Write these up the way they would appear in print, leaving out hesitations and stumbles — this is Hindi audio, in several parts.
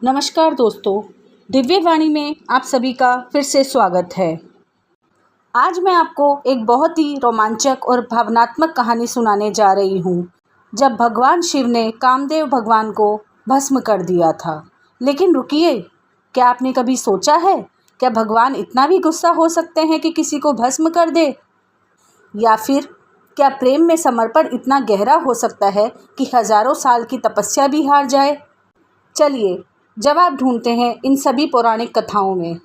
नमस्कार दोस्तों, दिव्य वाणी में आप सभी का फिर से स्वागत है। आज मैं आपको एक बहुत ही रोमांचक और भावनात्मक कहानी सुनाने जा रही हूँ, जब भगवान शिव ने कामदेव भगवान को भस्म कर दिया था। लेकिन रुकिए, क्या आपने कभी सोचा है, क्या भगवान इतना भी गुस्सा हो सकते हैं कि किसी को भस्म कर दे? या फिर क्या प्रेम में समर्पण इतना गहरा हो सकता है कि हजारों साल की तपस्या भी हार जाए? चलिए जवाब ढूंढते हैं इन सभी पौराणिक कथाओं में।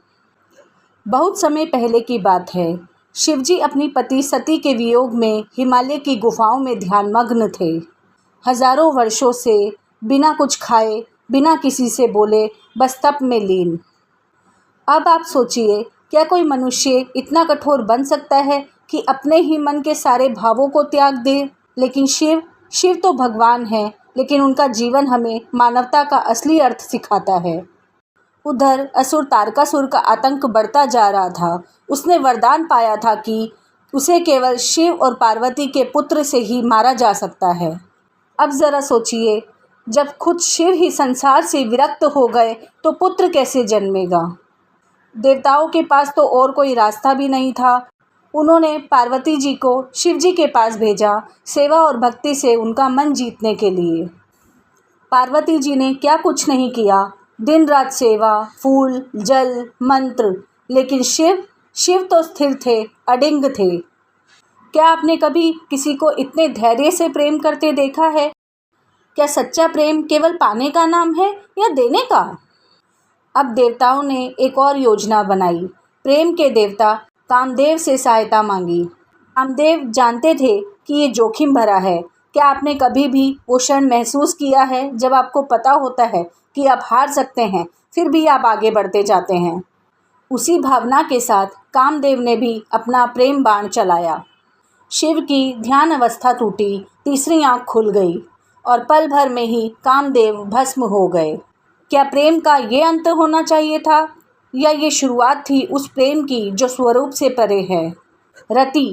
बहुत समय पहले की बात है। शिवजी अपनी पति सती के वियोग में हिमालय की गुफाओं में ध्यानमग्न थे। हजारों वर्षों से बिना कुछ खाए, बिना किसी से बोले, बस तप में लीन। अब आप सोचिए, क्या कोई मनुष्य इतना कठोर बन सकता है कि अपने ही मन के सारे भावों को त्याग दे? लेकिन शिव तो भगवान है, लेकिन उनका जीवन हमें मानवता का असली अर्थ सिखाता है। उधर असुर तारकासुर का आतंक बढ़ता जा रहा था। उसने वरदान पाया था कि उसे केवल शिव और पार्वती के पुत्र से ही मारा जा सकता है। अब ज़रा सोचिए, जब खुद शिव ही संसार से विरक्त हो गए तो पुत्र कैसे जन्मेगा? देवताओं के पास तो और कोई रास्ता भी नहीं था। उन्होंने पार्वती जी को शिव जी के पास भेजा, सेवा और भक्ति से उनका मन जीतने के लिए। पार्वती जी ने क्या कुछ नहीं किया, दिन रात सेवा, फूल, जल, मंत्र। लेकिन शिव तो स्थिर थे, अडिंग थे। क्या आपने कभी किसी को इतने धैर्य से प्रेम करते देखा है? क्या सच्चा प्रेम केवल पाने का नाम है या देने का? अब देवताओं ने एक और योजना बनाई। प्रेम के देवता कामदेव से सहायता मांगी। कामदेव जानते थे कि ये जोखिम भरा है। क्या आपने कभी भी वो क्षण महसूस किया है जब आपको पता होता है कि आप हार सकते हैं, फिर भी आप आगे बढ़ते जाते हैं? उसी भावना के साथ कामदेव ने भी अपना प्रेम बाण चलाया। शिव की ध्यान अवस्था टूटी, तीसरी आंख खुल गई और पल भर में ही कामदेव भस्म हो गए। क्या प्रेम का ये अंत होना चाहिए था, या ये शुरुआत थी उस प्रेम की जो स्वरूप से परे है? रति,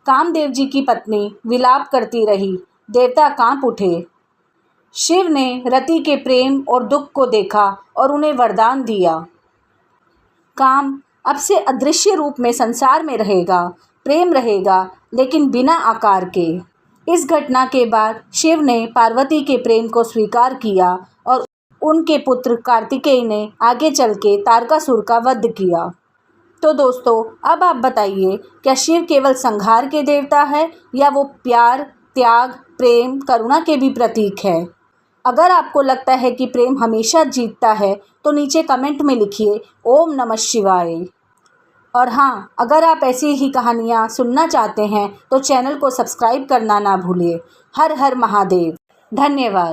कामदेव जी की पत्नी, विलाप करती रही। देवता कांप उठे। शिव ने रति के प्रेम और दुख को देखा और उन्हें वरदान दिया, काम अब से अदृश्य रूप में संसार में रहेगा, प्रेम रहेगा, लेकिन बिना आकार के। इस घटना के बाद शिव ने पार्वती के प्रेम को स्वीकार किया और उनके पुत्र कार्तिकेय ने आगे चल के तारकासुर का वध किया। तो दोस्तों, अब आप बताइए, क्या शिव केवल संहार के देवता है या वो प्यार, त्याग, प्रेम, करुणा के भी प्रतीक है? अगर आपको लगता है कि प्रेम हमेशा जीतता है तो नीचे कमेंट में लिखिए ओम नमः शिवाय। और हाँ, अगर आप ऐसी ही कहानियाँ सुनना चाहते हैं तो चैनल को सब्सक्राइब करना ना भूलिए। हर हर महादेव। धन्यवाद।